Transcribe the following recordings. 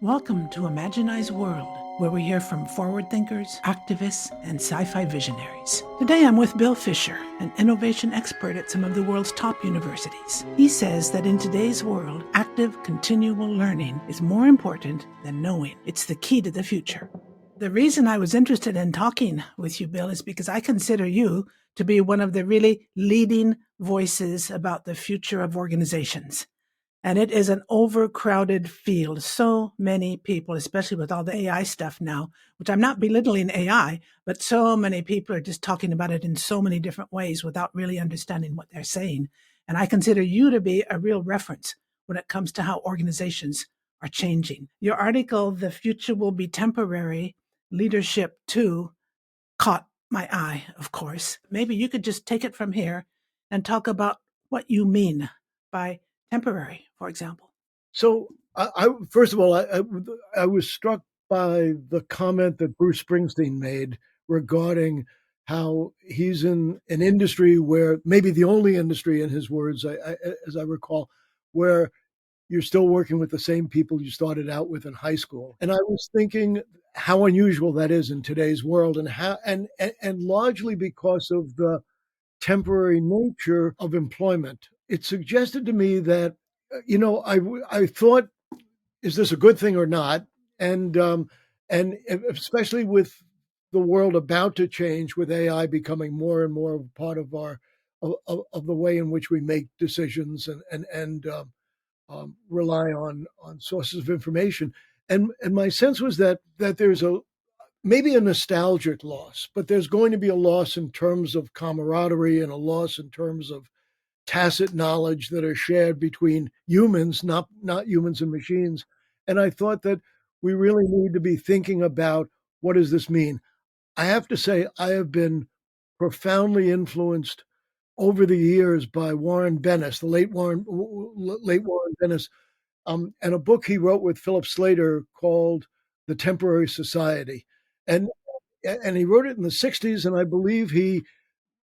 Welcome to Imaginize World, where we hear from forward thinkers, activists, and sci-fi visionaries. Today I'm with Bill Fisher, an innovation expert at some of the world's top universities. He says that in today's world, active, continual learning is more important than knowing. It's the key to the future. The reason I was interested in talking with you, Bill, is because I consider you to be one of the really leading voices about the future of organizations. And it is an overcrowded field. So many people, especially with all the AI stuff now, which I'm not belittling AI, but so many people are just talking about it in so many different ways without really understanding what they're saying. And I consider you to be a real reference when it comes to how organizations are changing. Your article, The Future Will Be Temporary, Leadership Too, caught my eye, of course. Maybe you could just take it from here and talk about what you mean by temporary, for example. So, first of all, I was struck by the comment that Bruce Springsteen made regarding how he's in an industry where maybe the only industry, in his words, as I recall, where you're still working with the same people you started out with in high school. And I was thinking how unusual that is in today's world, and and largely because of the temporary nature of employment. It suggested to me that, I thought, is this a good thing or not? And especially with the world about to change, with AI becoming more and more a part of of the way in which we make decisions and rely on sources of information. And my sense was that there's a maybe a nostalgic loss, but there's going to be a loss in terms of camaraderie and a loss in terms of tacit knowledge that are shared between humans, not humans and machines. And I thought that we really need to be thinking about, what does this mean? I have to say, I have been profoundly influenced over the years by Warren Bennis, the late Warren Bennis, and a book he wrote with Philip Slater called The Temporary Society. And and he wrote it in the 60s, and I believe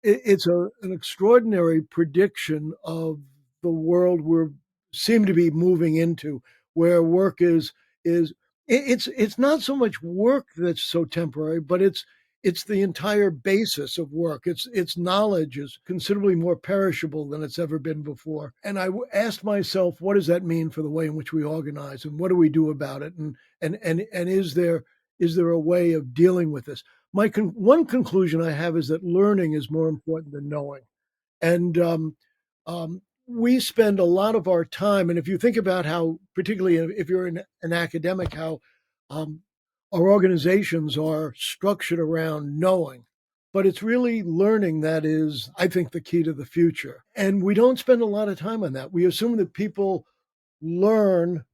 it's an extraordinary prediction of the world we seem to be moving into, where work is it's not so much work that's so temporary, but it's the entire basis of work. Its knowledge is considerably more perishable than it's ever been before. And asked myself, what does that mean for the way in which we organize, and what do we do about it? And is there a way of dealing with this? One conclusion I have is that learning is more important than knowing. And we spend a lot of our time, and if you think about how, particularly if you're an academic, how um, our organizations are structured around knowing. But it's really learning that is, I think, the key to the future. And we don't spend a lot of time on that. We assume that people learn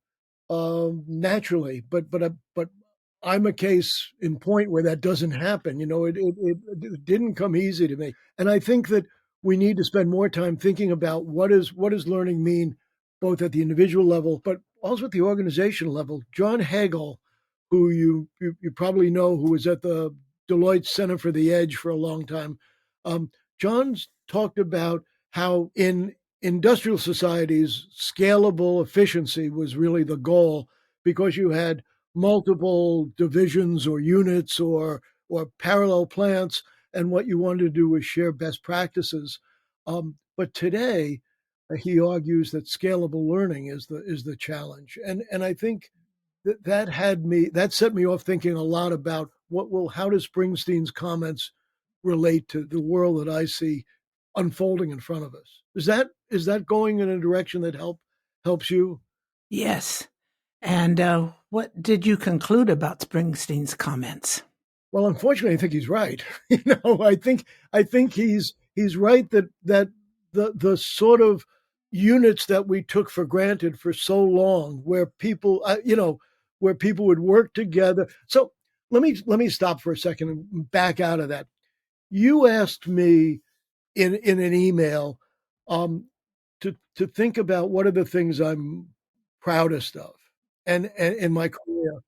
naturally, but I'm a case in point where that doesn't happen. It didn't come easy to me, and I think that we need to spend more time thinking about what does learning mean, both at the individual level, but also at the organizational level. John Hagel, who you probably know, who was at the Deloitte Center for the Edge for a long time, John's talked about how in industrial societies, scalable efficiency was really the goal, because you had multiple divisions or units or parallel plants, and what you wanted to do was share best practices. But today, he argues that scalable learning is the challenge, and I think that set me off thinking a lot about how does Springsteen's comments relate to the world that I see unfolding in front of us. Is that going in a direction that helps you? Yes. And what did you conclude about Springsteen's comments? Well, unfortunately, I think he's right. I think he's right that the sort of units that we took for granted for so long, where where people would work together. So let me stop for a second and back out of that. You asked me in an email, um, to think about what are the things I'm proudest of, and in my career.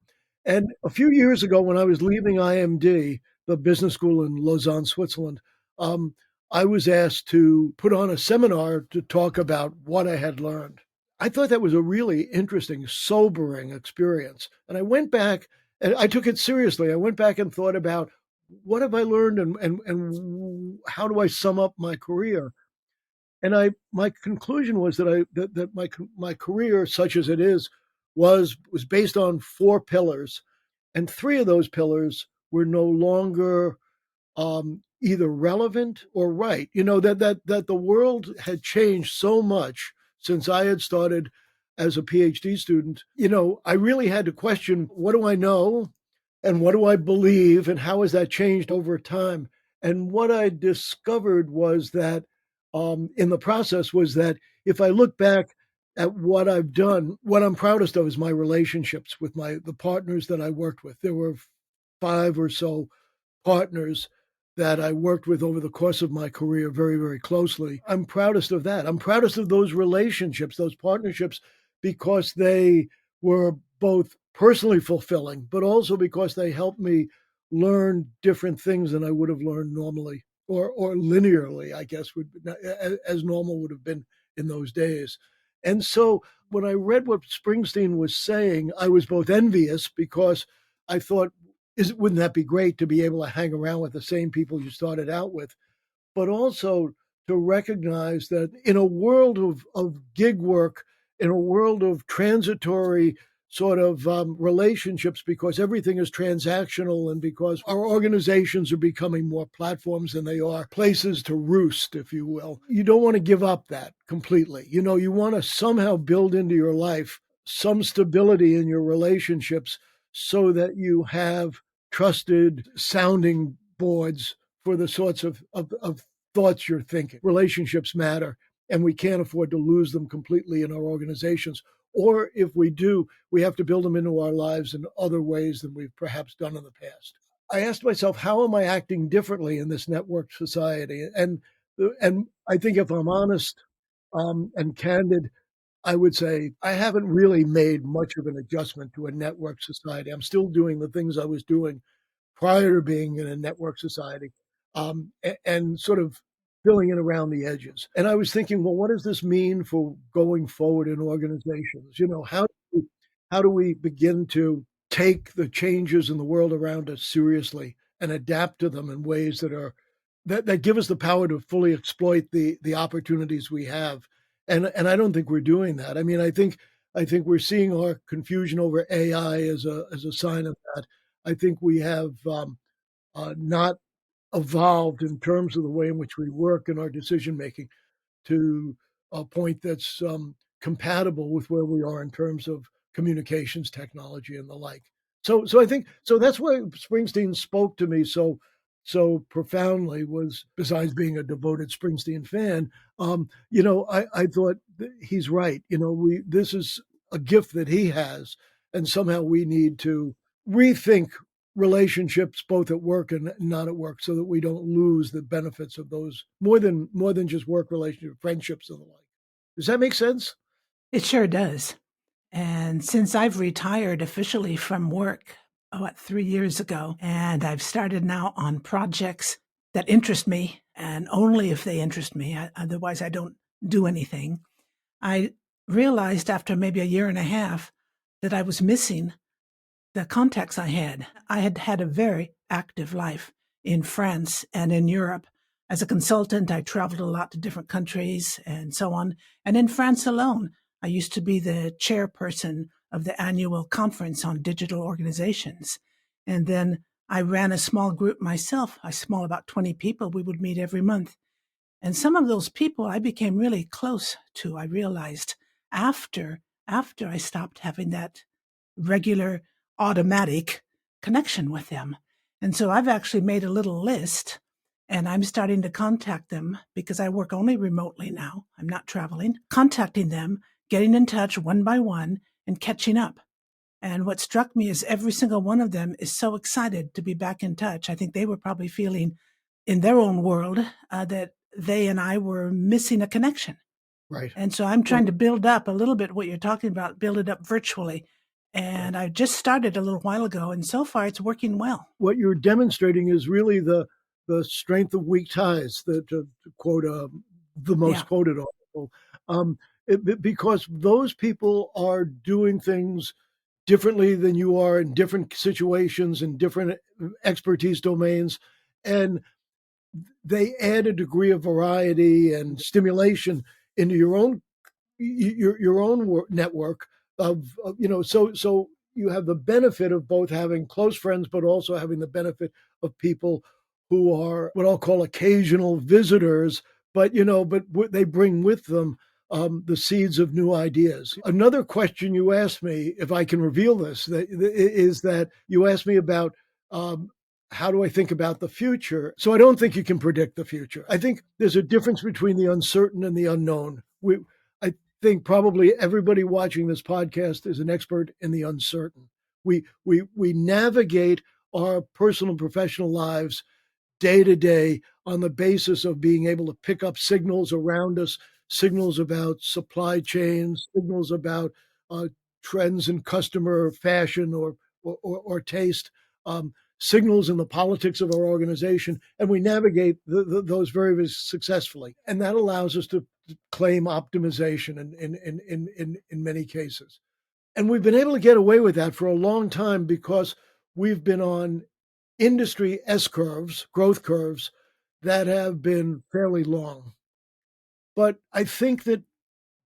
And a few years ago, when I was leaving IMD, the business school in Lausanne, Switzerland, um, I was asked to put on a seminar to talk about what I had learned. I thought that was a really interesting, sobering experience. And I went back and I took it seriously. I went back and thought about what have I learned and how do I sum up my career? And my conclusion was that my career, such as it is, was based on four pillars, and three of those pillars were no longer either relevant or right. You know that the world had changed so much since I had started as a PhD student. You know, I really had to question what do I know, and what do I believe, and how has that changed over time. And what I discovered was that in the process was that if I look back at what I've done, what I'm proudest of is my relationships with the partners that I worked with. There were five or so partners that I worked with over the course of my career very, very closely. I'm proudest of that. I'm proudest of those relationships, those partnerships, because they were both personally fulfilling, but also because they helped me learn different things than I would have learned normally or linearly, I guess, as normal would have been in those days. And so when I read what Springsteen was saying, I was both envious because I thought, wouldn't that be great to be able to hang around with the same people you started out with? But also to recognize that in a world of gig work, in a world of transitory sort of relationships, because everything is transactional and because our organizations are becoming more platforms than they are places to roost, if you will, you don't want to give up that completely. You know, you want to somehow build into your life some stability in your relationships so that you have trusted sounding boards for the sorts of thoughts you're thinking. Relationships matter, and we can't afford to lose them completely in our organizations. Or if we do, we have to build them into our lives in other ways than we've perhaps done in the past. I asked myself, how am I acting differently in this networked society? And I think if I'm honest and candid, I would say I haven't really made much of an adjustment to a network society. I'm still doing the things I was doing prior to being in a network society, and sort of filling in around the edges. And I was thinking, well, what does this mean for going forward in organizations? You know, how do we begin to take the changes in the world around us seriously and adapt to them in ways that give us the power to fully exploit the opportunities we have? And I don't think we're doing that. I mean, I think we're seeing our confusion over AI as a sign of that. I think we have not evolved in terms of the way in which we work in our decision making to a point that's compatible with where we are in terms of communications technology and the like. So I think so. That's why Springsteen spoke to me so profoundly. Was besides being a devoted Springsteen fan, I thought he's right. You know, we this is a gift that he has, and somehow we need to rethink relationships both at work and not at work so that we don't lose the benefits of those more than just work relationships, friendships and the like. Does that make sense? It sure does. And since I've retired officially from work, 3 years ago, and I've started now on projects that interest me, and only if they interest me, otherwise I don't do anything. I realized after maybe a year and a half that I was missing the contacts I had. I had had a very active life in France and in Europe. As a consultant, I traveled a lot to different countries and so on. And in France alone, I used to be the chairperson of the annual conference on digital organizations. And then I ran a small group myself, about 20 people. We would meet every month. And some of those people I became really close to, I realized after I stopped having that regular automatic connection with them. And so I've actually made a little list, and I'm starting to contact them because I work only remotely now. I'm not traveling, contacting them, getting in touch one by one and catching up. And what struck me is every single one of them is so excited to be back in touch. I think they were probably feeling in their own world that they and I were missing a connection. Right. And so I'm trying to build up a little bit what you're talking about, build it up virtually. And I just started a little while ago, and so far it's working well. What you're demonstrating is really the strength of weak ties, to quote the most Yeah. quoted article. because those people are doing things differently than you are in different situations and different expertise domains. And they add a degree of variety and stimulation into your own network of so you have the benefit of both having close friends but also having the benefit of people who are what I'll call occasional visitors, but they bring with them the seeds of new ideas. Another question you asked me, if I can reveal this, is that you asked me about um, how do I think about the future? So I don't think you can predict the future. I think there's a difference between the uncertain and the unknown. I think probably everybody watching this podcast is an expert in the uncertain. We navigate our personal and professional lives day to day on the basis of being able to pick up signals around us, signals about supply chains, signals about uh, trends in customer fashion or taste, signals in the politics of our organization, and we navigate those very, very successfully. And that allows us to claim optimization in many cases. And we've been able to get away with that for a long time because we've been on industry S curves, growth curves that have been fairly long. But I think that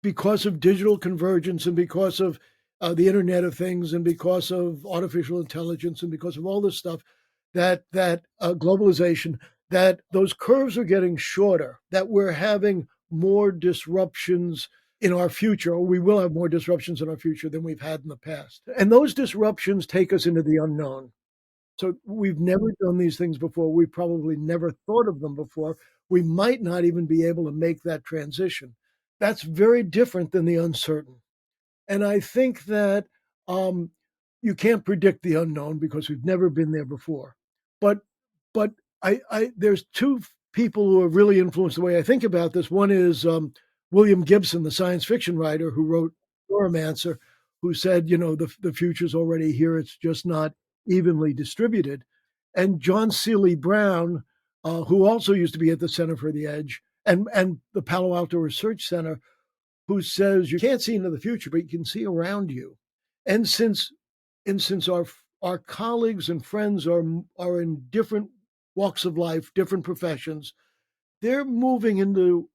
because of digital convergence and because of the Internet of Things and because of artificial intelligence and because of all this stuff, that globalization, that those curves are getting shorter, that we're having more disruptions in our future, or we will have more disruptions in our future than we've had in the past. And those disruptions take us into the unknown. So we've never done these things before. We probably never thought of them before. We might not even be able to make that transition. That's very different than the uncertain. And I think that um, you can't predict the unknown because we've never been there before. But but there's two people who have really influenced the way I think about this. One is William Gibson, the science fiction writer who wrote Neuromancer, who said, the future's already here. It's just not evenly distributed. And John Seely Brown, who also used to be at the Center for the Edge and the Palo Alto Research Center, who says you can't see into the future, but you can see around you. And since our colleagues and friends are in different walks of life, different professions, they're moving into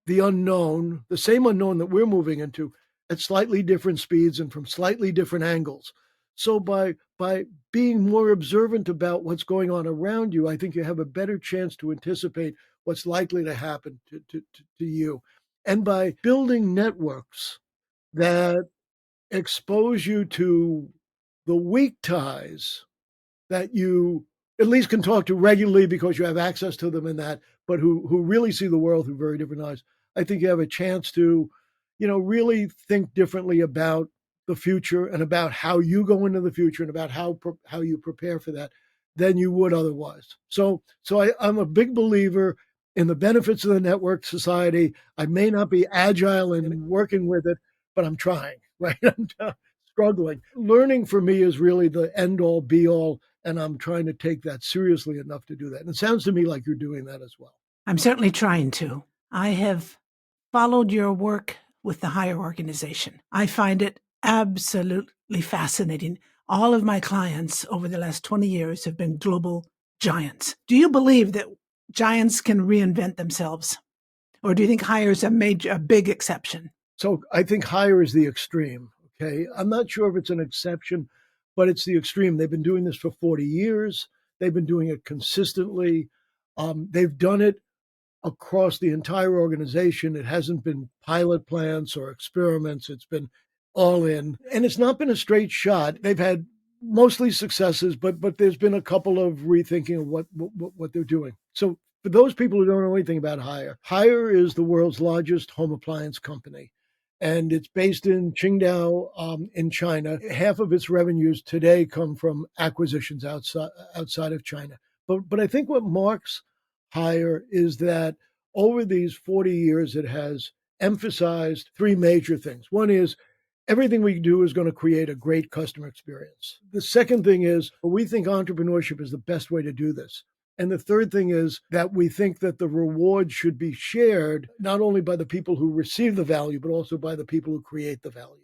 the unknown, the same unknown that we're moving into, at slightly different speeds and from slightly different angles. So by being more observant about what's going on around you, I think you have a better chance to anticipate what's likely to happen to you. And by building networks that expose you to the weak ties that you at least can talk to regularly because you have access to them in that, but who really see the world through very different eyes. I think you have a chance to, really think differently about the future and about how you go into the future and about how you prepare for that than you would otherwise. So I'm a big believer in the benefits of the network society. I may not be agile in working with it, but I'm trying, right? I'm struggling. Learning for me is really the end all be all, and I'm trying to take that seriously enough to do that. And it sounds to me like you're doing that as well. I'm certainly trying to. I have followed your work with the Hire organization. I find it absolutely fascinating. All of my clients over the last 20 years have been global giants. Do you believe that giants can reinvent themselves? Or do you think Hire is a big exception? So I think Hire is the extreme. Okay. I'm not sure if it's an exception, but it's the extreme. They've been doing this for 40 years. They've been doing it consistently. They've done it across the entire organization. It hasn't been pilot plants or experiments. It's been all in. And it's not been a straight shot. They've had mostly successes, but there's been a couple of rethinking of what they're doing. So for those people who don't know anything about Hire is the world's largest home appliance company. And it's based in Qingdao in China. Half of its revenues today come from acquisitions outside of China. But I think what marks Hire is that over these 40 years, it has emphasized three major things. One is everything we do is going to create a great customer experience. The second thing is we think entrepreneurship is the best way to do this. And the third thing is that we think that the reward should be shared not only by the people who receive the value, but also by the people who create the value.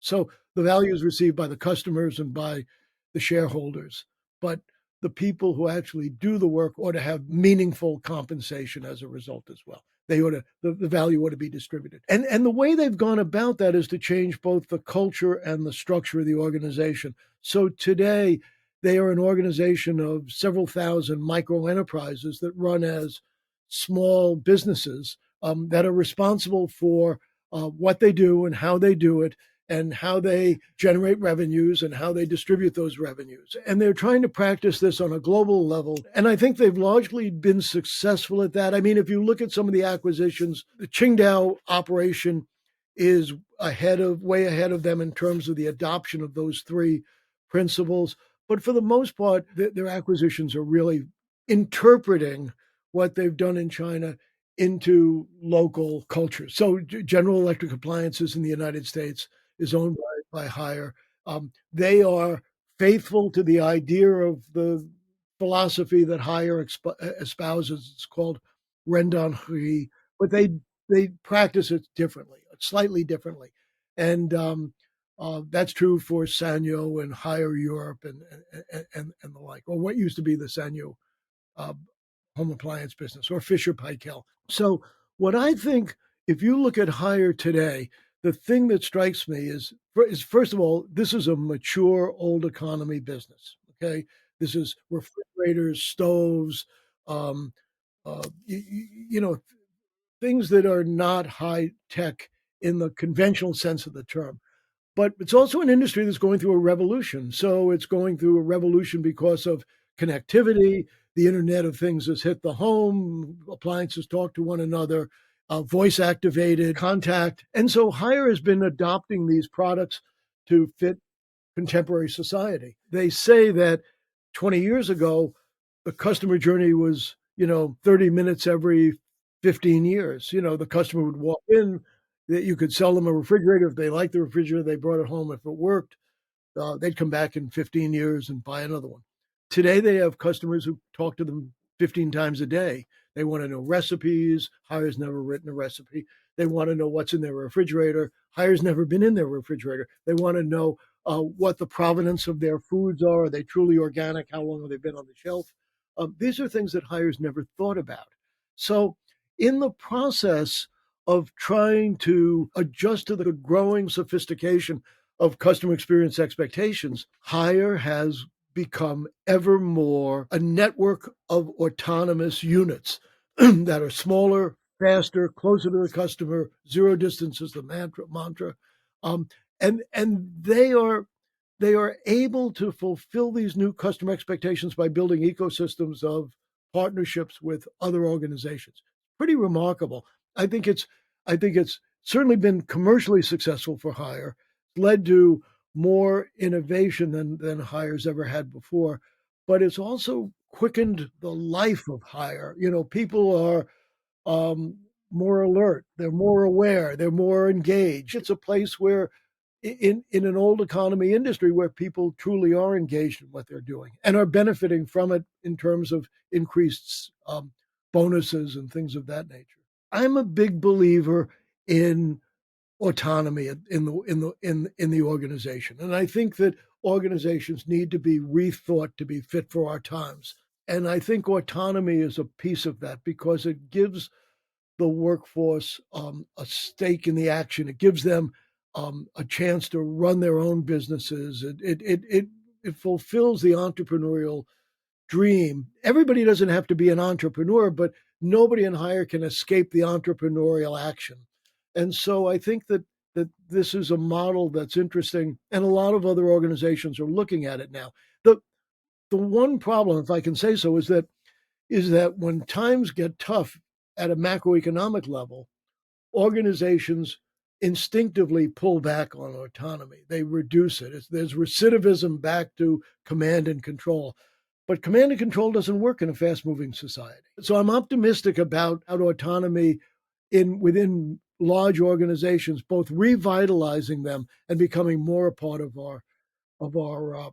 So the value is received by the customers and by the shareholders, but the people who actually do the work ought to have meaningful compensation as a result as well. They ought to the value ought to be distributed. And the way they've gone about that is to change both the culture and the structure of the organization. So today they are an organization of several thousand micro enterprises that run as small businesses that are responsible for what they do and how they do it and how they generate revenues and how they distribute those revenues. And they're trying to practice this on a global level. And I think they've largely been successful at that. I mean, if you look at some of the acquisitions, the Qingdao operation is way ahead of them in terms of the adoption of those three principles. But for the most part, their acquisitions are really interpreting what they've done in China into local cultures. So General Electric Appliances in the United States is owned by Haier. They are faithful to the idea of the philosophy that Haier espouses. It's called Rendan Hui, but they practice it differently, slightly differently. And that's true for Sanyo and Haier Europe and the like, or what used to be the Sanyo uh, home appliance business, or Fisher Paykel. So, what I think, if you look at Haier today, the thing that strikes me is first of all, this is a mature old economy business. Okay, this is refrigerators, stoves, um, you know, things that are not high tech in the conventional sense of the term. But it's also an industry that's going through a revolution. So it's going through a revolution because of connectivity. The Internet of Things has hit the home. Appliances talk to one another, voice activated contact. And so Haier has been adopting these products to fit contemporary society. They say that 20 years ago, the customer journey was, 30 minutes every 15 years. The customer would walk in, that you could sell them a refrigerator. If they liked the refrigerator, they brought it home. If it worked, they'd come back in 15 years and buy another one. Today, they have customers who talk to them 15 times a day. They want to know recipes. Haier's never written a recipe. They want to know what's in their refrigerator. Haier's never been in their refrigerator. They want to know what the provenance of their foods are. Are they truly organic? How long have they been on the shelf? These are things that Haier's never thought about. So, in the process of trying to adjust to the growing sophistication of customer experience expectations, Haier has become ever more a network of autonomous units that are smaller, faster, closer to the customer. Zero distance is the mantra, and they are able to fulfill these new customer expectations by building ecosystems of partnerships with other organizations. Pretty remarkable. I think it's certainly been commercially successful for Haier, led to more innovation than Haier's ever had before, but it's also quickened the life of Haier. People are more alert, they're more aware, they're more engaged. It's a place where in an old economy industry where people truly are engaged in what they're doing and are benefiting from it in terms of increased bonuses and things of that nature. I'm a big believer in autonomy in the organization, and I think that organizations need to be rethought to be fit for our times. And I think autonomy is a piece of that because it gives the workforce a stake in the action. It gives them a chance to run their own businesses. It fulfills the entrepreneurial dream. Everybody doesn't have to be an entrepreneur, but nobody in Haier can escape the entrepreneurial action. And so I think that this is a model that's interesting, and a lot of other organizations are looking at it now. The one problem, if I can say so, is that when times get tough at a macroeconomic level, organizations instinctively pull back on autonomy. They reduce it. There's recidivism back to command and control. But command and control doesn't work in a fast moving society. So I'm optimistic about autonomy within large organizations, both revitalizing them and becoming more a part of our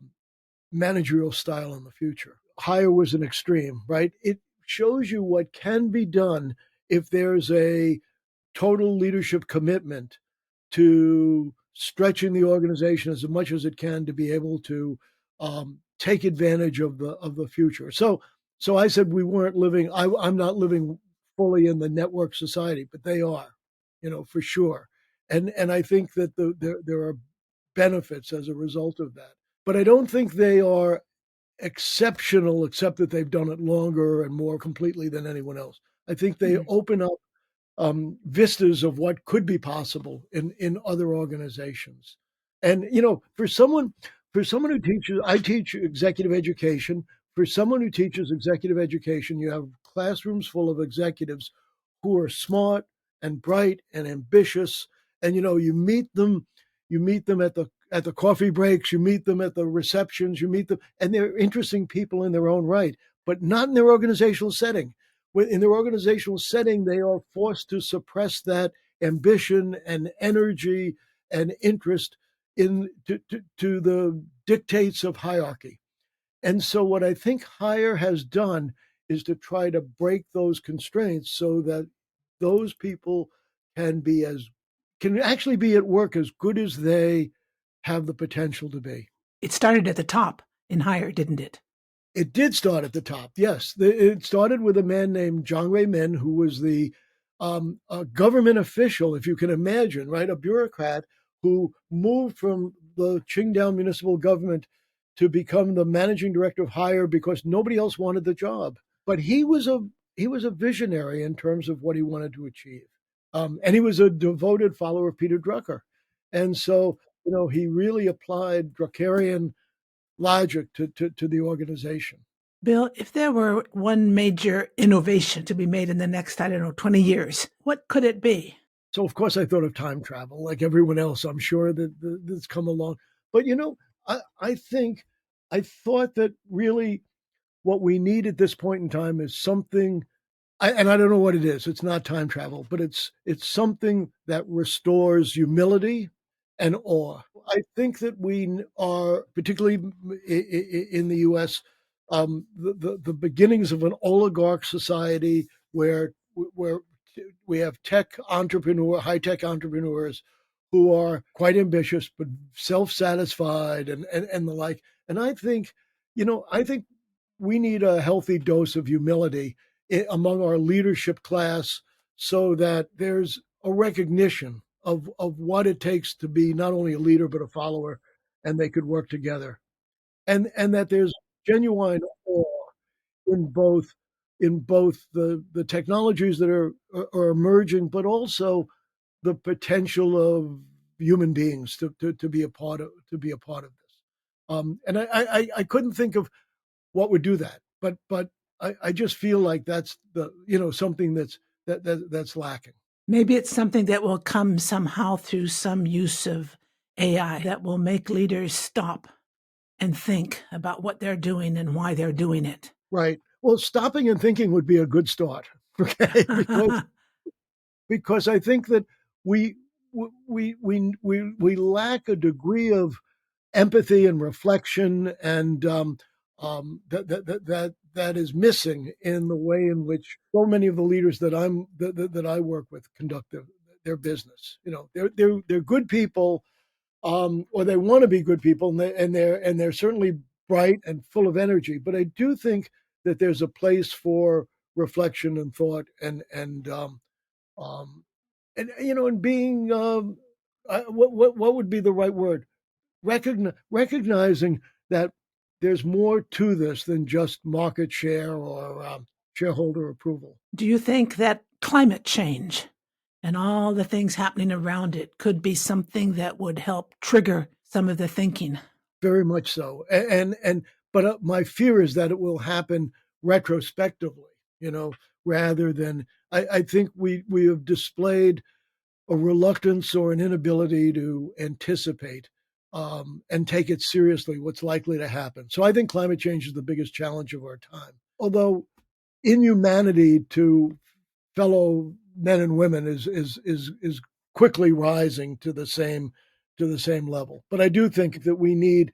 managerial style in the future. Hire was an extreme, right? It shows you what can be done if there's a total leadership commitment to stretching the organization as much as it can to be able to take advantage of the future. So I said we weren't living. I'm not living fully in the network society, but they are, for sure. And I think that there are benefits as a result of that. But I don't think they are exceptional, except that they've done it longer and more completely than anyone else. I think they open up vistas of what could be possible in other organizations. And for someone who teaches, I teach executive education. For someone who teaches executive education, you have classrooms full of executives who are smart and bright and ambitious. And you meet them at the coffee breaks, you meet them at the receptions, you meet them, and they're interesting people in their own right, but not in their organizational setting. In their organizational setting, they are forced to suppress that ambition and energy and interest to the dictates of hierarchy. And so, what I think Hire has done is to try to break those constraints so that those people can actually be at work as good as they have the potential to be. It started at the top in Hire, didn't it? It did start at the top, yes. It started with a man named Jiang Min, who was a government official, if you can imagine, right? A bureaucrat who moved from the Qingdao municipal government to become the managing director of Hire because nobody else wanted the job. But he was a visionary in terms of what he wanted to achieve, and he was a devoted follower of Peter Drucker, and so he really applied Druckerian logic to the organization. Bill, if there were one major innovation to be made in the next, I don't know, 20 years, what could it be? So, of course, I thought of time travel, like everyone else. I'm sure that's come along. But, I thought that really what we need at this point in time is something, and I don't know what it is. It's not time travel, but it's something that restores humility and awe. I think that we are, particularly in the U.S., the beginnings of an oligarch society where we have high tech entrepreneurs who are quite ambitious but self satisfied and the like. And I think we need a healthy dose of humility among our leadership class so that there's a recognition of what it takes to be not only a leader but a follower, and they could work together, and that there's genuine awe in both the technologies that are emerging, but also the potential of human beings to be a part of this. And I couldn't think of what would do that, but I just feel like that's something that's lacking. Maybe it's something that will come somehow through some use of AI that will make leaders stop and think about what they're doing and why they're doing it. Right. Well, stopping and thinking would be a good start. Okay, because I think that we we lack a degree of empathy and reflection, and that is missing in the way in which so many of the leaders that I work with conduct their business. They're good people, or they want to be good people, and they're certainly bright and full of energy. But I do think that there's a place for reflection and thought, um, and being what would be the right word? Recognizing that there's more to this than just market share or shareholder approval. Do you think that climate change and all the things happening around it could be something that would help trigger some of the thinking? Very much so, but my fear is that it will happen retrospectively, rather than I think we have displayed a reluctance or an inability to anticipate and take it seriously what's likely to happen. So I think climate change is the biggest challenge of our time. Although inhumanity to fellow men and women is quickly rising to the same level. But I do think that we need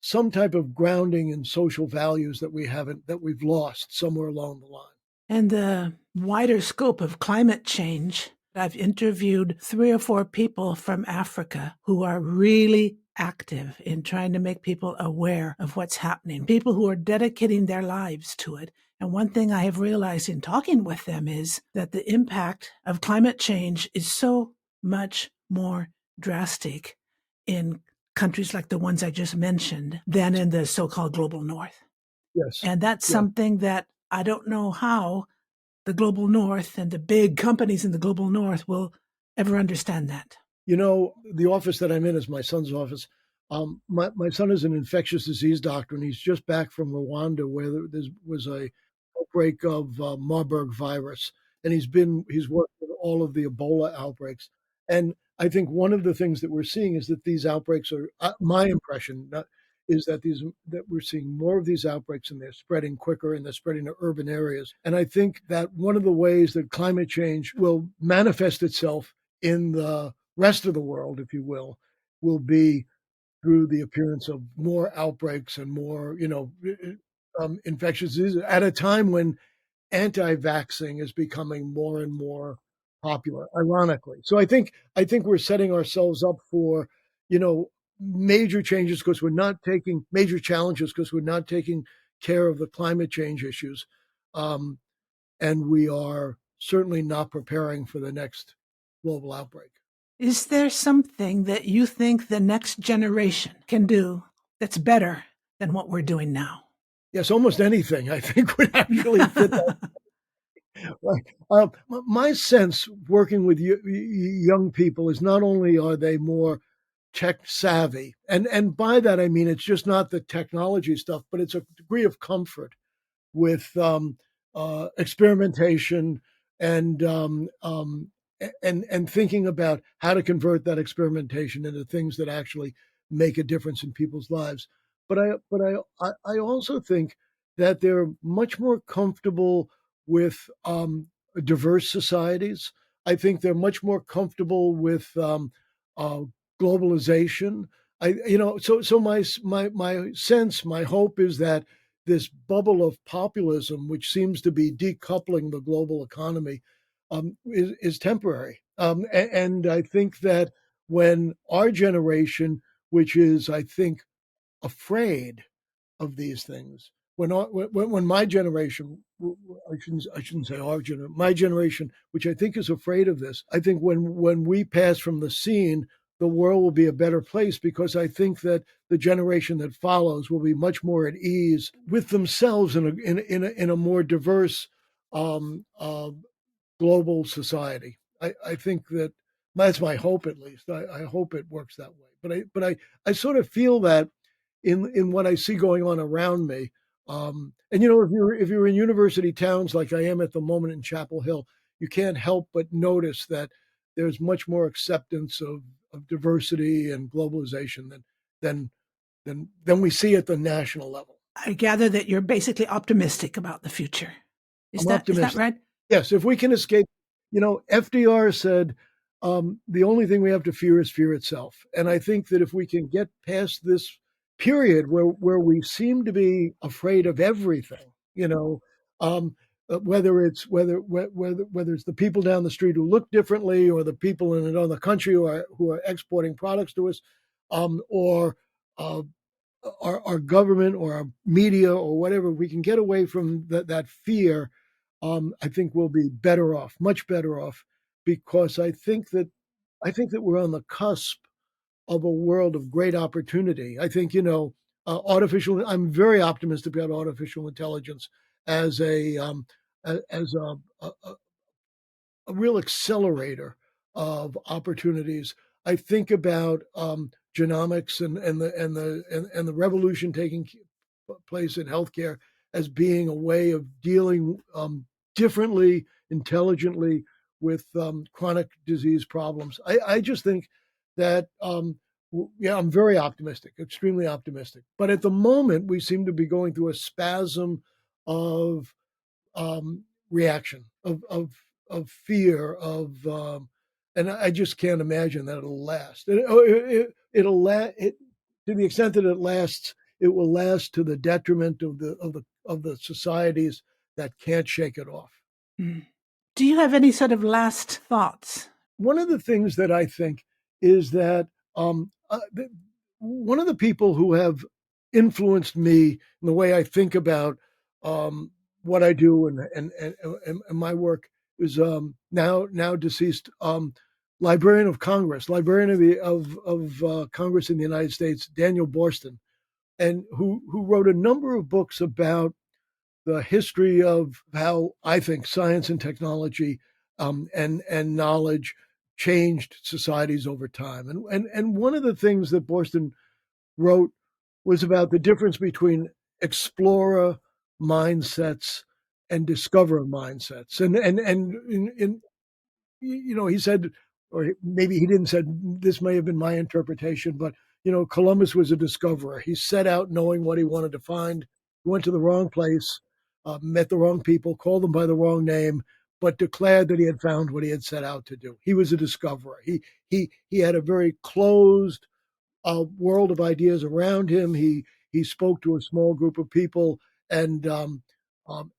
some type of grounding in social values that we've lost somewhere along the line. And the wider scope of climate change, I've interviewed 3 or 4 people from Africa who are really active in trying to make people aware of what's happening, people who are dedicating their lives to it. And one thing I have realized in talking with them is that the impact of climate change is so much more drastic in countries like the ones I just mentioned than in the so-called global north. Yes. And that's Yeah. something that I don't know how the global north and the big companies in the global north will ever understand that. You know, the office that I'm in is my son's office. My son is an infectious disease doctor, and he's just back from Rwanda, where there was a outbreak of Marburg virus, and he's worked with all of the Ebola outbreaks. And I think one of the things that we're seeing is that these outbreaks are my impression is that we're seeing more of these outbreaks, and they're spreading quicker, and they're spreading to urban areas. And I think that one of the ways that climate change will manifest itself in the rest of the world, if you will be through the appearance of more outbreaks and more, infectious diseases at a time when anti-vaxxing is becoming more and more popular, ironically. So I think we're setting ourselves up for, you know, major changes because we're not taking major challenges because we're not taking care of the climate change issues, um, and we are certainly not preparing for the next global outbreak. Is there something that you think the next generation can do that's better than what we're doing now? Yes, almost anything I think would actually fit that. Right. My sense working with young people is not only are they more tech savvy, and by that I mean it's just not the technology stuff, but it's a degree of comfort with experimentation and and thinking about how to convert that experimentation into things that actually make a difference in people's lives. But I also think that they're much more comfortable with diverse societies. I think they're much more comfortable with uh, globalization. So my sense, my hope is that this bubble of populism, which seems to be decoupling the global economy, is temporary. And I think that when our generation, which is, I think, afraid of these things, when my generation, I shouldn't say our generation, my generation, which I think is afraid of this, I think when we pass from the scene, the world will be a better place because I think that the generation that follows will be much more at ease with themselves in a more diverse um, uh, global society. I think that's my hope, at least. I hope it works that way. But I sort of feel that in what I see going on around me. And if you're in university towns like I am at the moment in Chapel Hill, you can't help but notice that there's much more acceptance of diversity and globalization than than we see at the national level. I gather that you're basically optimistic about the future. Is I'm that optimistic. right? Yes, if we can escape, FDR said, the only thing we have to fear is fear itself. And I think that if we can get past this period where we seem to be afraid of everything, um, whether it's the people down the street who look differently, or the people in another country who are exporting products to us, or uh, our government or our media or whatever, we can get away from that fear. I think we'll be better off, much better off, because I think that we're on the cusp of a world of great opportunity. I think artificial. I'm very optimistic about artificial intelligence as as a real accelerator of opportunities. I think about genomics and the revolution taking place in healthcare as being a way of dealing differently, intelligently with chronic disease problems. I just think that yeah, I'm very optimistic, extremely optimistic. But at the moment, we seem to be going through a spasm of reaction of fear and I just can't imagine that it'll last. It'll last to the extent that it lasts. it will last to the detriment of the societies that can't shake it off. Mm. Do you have any sort of last thoughts? One of the things that I think is that one of the people who have influenced me in the way I think about what I do and my work is now deceased Librarian of Congress, Librarian of Congress in the United States, Daniel Boorstin, and who wrote a number of books about the history of how I think science and technology and knowledge changed societies over time. And one of the things that Boorstin wrote was about the difference between explorer mindsets and discoverer mindsets. He said, or maybe he didn't said, this may have been my interpretation, but Columbus was a discoverer. He set out knowing what he wanted to find. He went to the wrong place, met the wrong people, called them by the wrong name, but declared that he had found what he had set out to do. He was a discoverer. He had a very closed world of ideas around him. He spoke to a small group of people and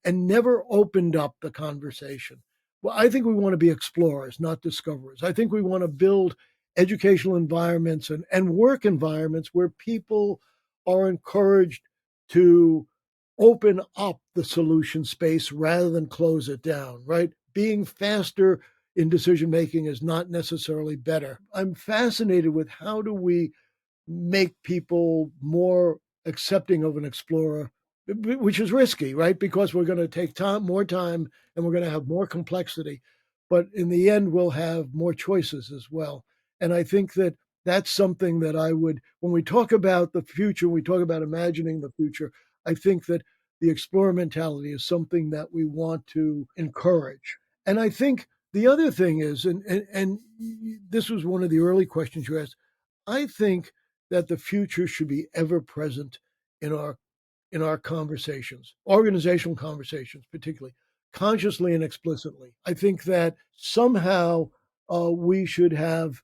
never opened up the conversation. Well, I think we want to be explorers, not discoverers. I think we want to build educational environments and work environments where people are encouraged to open up the solution space rather than close it down, right? Being faster in decision making is not necessarily better. I'm fascinated with how do we make people more accepting of an explorer, which is risky, right? Because we're going to take more time, and we're going to have more complexity. But in the end, we'll have more choices as well. And I think that that's something that when we talk about the future, we talk about imagining the future, I think that the explorer mentality is something that we want to encourage. And I think the other thing is, and this was one of the early questions you asked, I think that the future should be ever present in our conversations, organizational conversations, particularly consciously and explicitly. I think that somehow we should have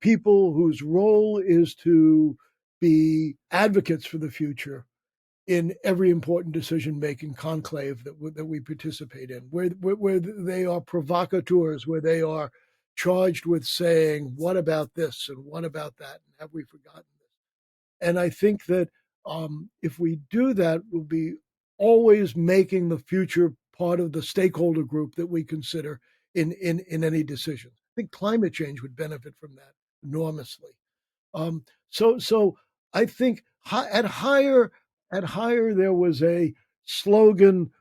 people whose role is to be advocates for the future in every important decision-making conclave that we participate in, where they are provocateurs, where they are charged with saying, "What about this and what about that? And have we forgotten this?" And I think that if we do that, we'll be always making the future part of the stakeholder group that we consider in any decision. I think climate change would benefit from that enormously. So I think at higher there was a slogan.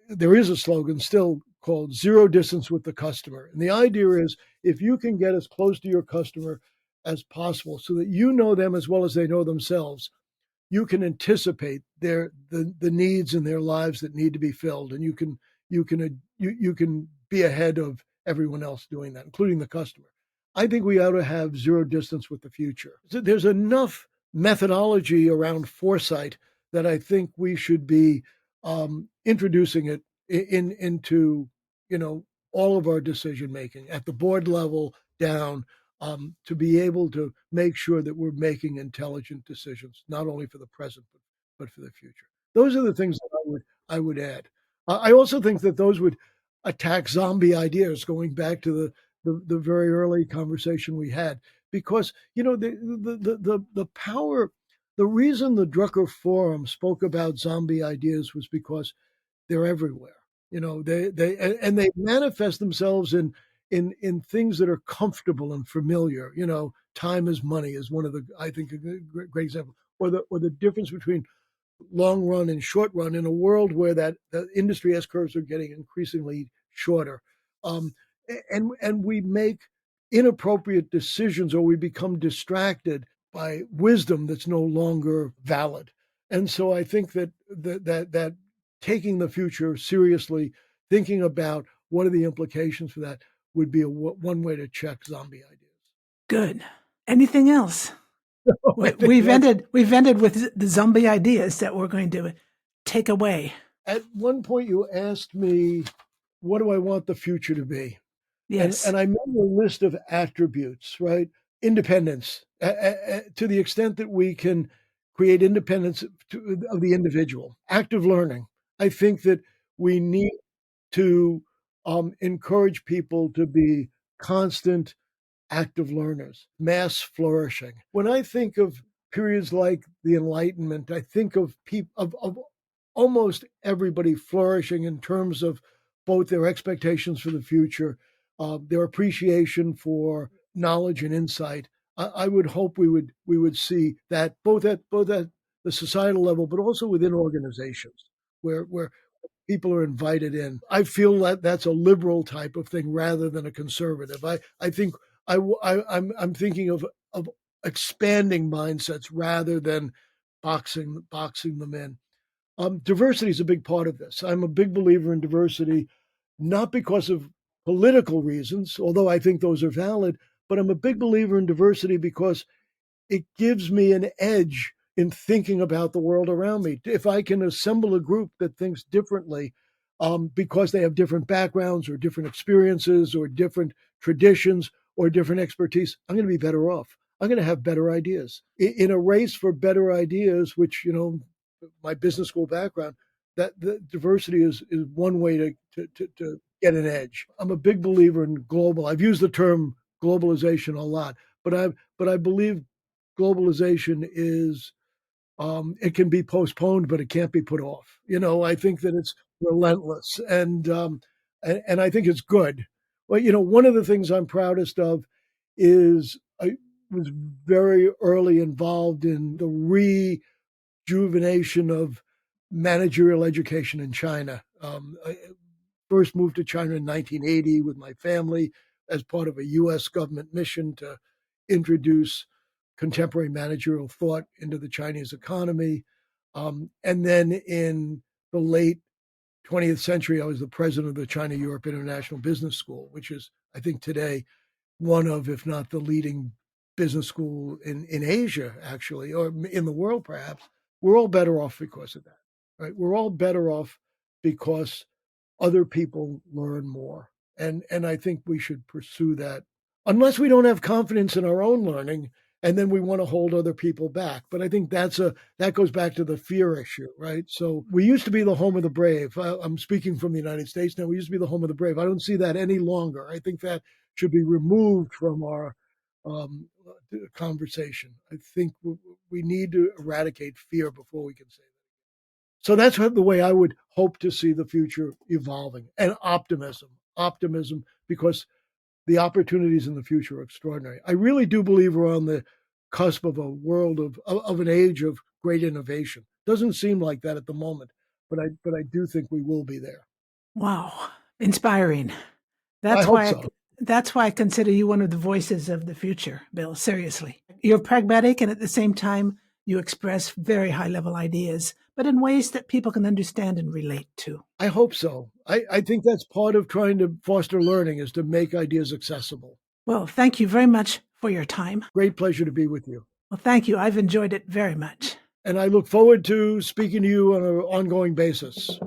There is a slogan still called "Zero Distance with the Customer," and the idea is if you can get as close to your customer as possible, so that you know them as well as they know themselves, you can anticipate the needs in their lives that need to be filled, and you can be ahead of everyone else doing that, including the customer. I think we ought to have zero distance with the future. There's enough methodology around foresight that I think we should be introducing it into all of our decision making at the board level down, to be able to make sure that we're making intelligent decisions, not only for the present but for the future. Those are the things that I would add. I also think that those would attack zombie ideas, going back to the very early conversation we had, because the power. The reason the Drucker Forum spoke about zombie ideas was because they're everywhere. They manifest themselves in things that are comfortable and familiar. Time is money is one of the, I think, a great example, or the difference between long run and short run in a world where the industry S curves are getting increasingly shorter, um, and we make inappropriate decisions, or we become distracted by wisdom that's no longer valid. And so I think that taking the future seriously, thinking about what are the implications for that, would be one way to check zombie ideas. Good. Anything else? We've ended with the zombie ideas that we're going to take away. At one point, you asked me, "What do I want the future to be?" Yes. And I made a list of attributes, right? independence to the extent that we can create independence of the individual. Active learning. I think that we need to encourage people to be constant active learners, mass flourishing. When I think of periods like the Enlightenment, I think of people of almost everybody flourishing in terms of both their expectations for the future, their appreciation for knowledge and insight. I would hope we would see that both at the societal level, but also within organizations where people are invited in. I feel that that's a liberal type of thing rather than a conservative. I think I'm thinking of expanding mindsets rather than boxing them in. Diversity is a big part of this. I'm a big believer in diversity, not because of political reasons, although I think those are valid, but I'm a big believer in diversity because it gives me an edge in thinking about the world around me. If I can assemble a group that thinks differently, because they have different backgrounds or different experiences or different traditions or different expertise, I'm going to be better off. I'm going to have better ideas. In a race for better ideas, which, my business school background, that the diversity is one way to get an edge. I'm a big believer in global. I've used the term globalization a lot, but I believe globalization is it can be postponed, but it can't be put off. I think that it's relentless, and I think it's good. Well, one of the things I'm proudest of is I was very early involved in the rejuvenation of managerial education in China. I first moved to China in 1980 with my family as part of a U.S. government mission to introduce contemporary managerial thought into the Chinese economy. And then in the late 20th century, I was the president of the China Europe International Business School, which is, I think, today one of, if not the leading business school in Asia, actually, or in the world, perhaps. We're all better off because of that, right? We're all better off because other people learn more. And I think we should pursue that unless we don't have confidence in our own learning and then we want to hold other people back. But I think that goes back to the fear issue, right? So we used to be the home of the brave. I'm speaking from the United States now. We used to be the home of the brave. I don't see that any longer. I think that should be removed from our conversation. I think we need to eradicate fear before we can say that. So that's the way I would hope to see the future evolving, and optimism, because the opportunities in the future are extraordinary. I really do believe we're on the cusp of a world of an age of great innovation. Doesn't seem like that at the moment, but I do think we will be there. Wow, inspiring. I That's hope why so. that's why I consider you one of the voices of the future, Bill. Seriously. You're pragmatic and at the same time you express very high level ideas, but in ways that people can understand and relate to. I hope so. I think that's part of trying to foster learning is to make ideas accessible. Well, thank you very much for your time. Great pleasure to be with you. Well, thank you. I've enjoyed it very much. And I look forward to speaking to you on an ongoing basis.